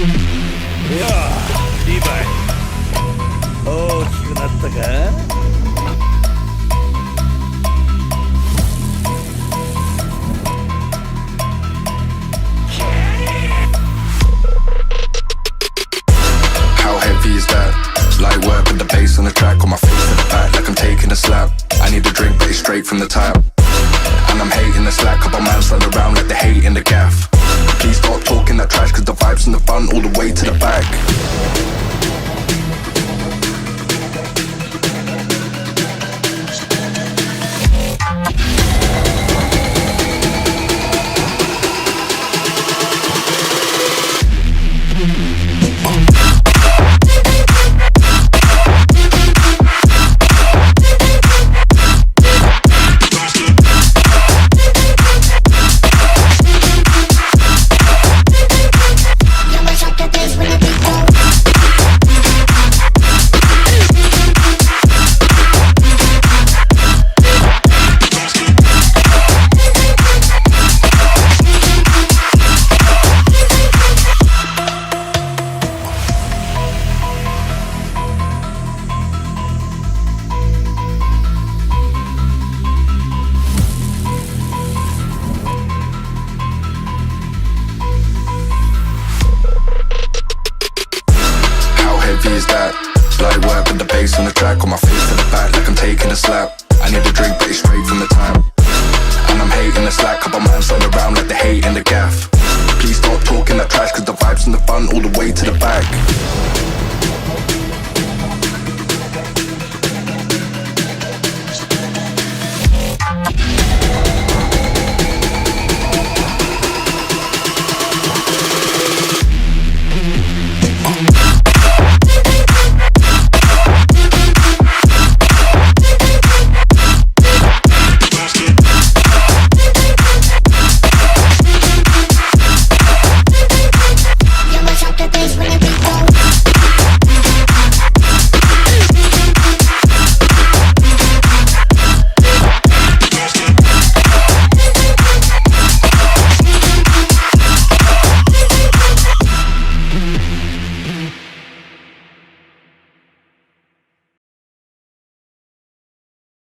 やあ、リヴァイ。大きくなったか？ How heavy is that? Light work with the bass on the track, on my face to the back like I'm taking a slap. I need a drink but it's straight from the tap. And I'm hating the slack, couple man stand around like they hate in the gaff. Please stop talking that trash cause the vibes in the front all the way to the back. Is that light work with the bass on the track, on my face to the back like I'm taking a slap. I need a drink but it's straight from the tap. And I'm hating the slack, couple man stand around like they hate in the gaff. Please stop talking that trash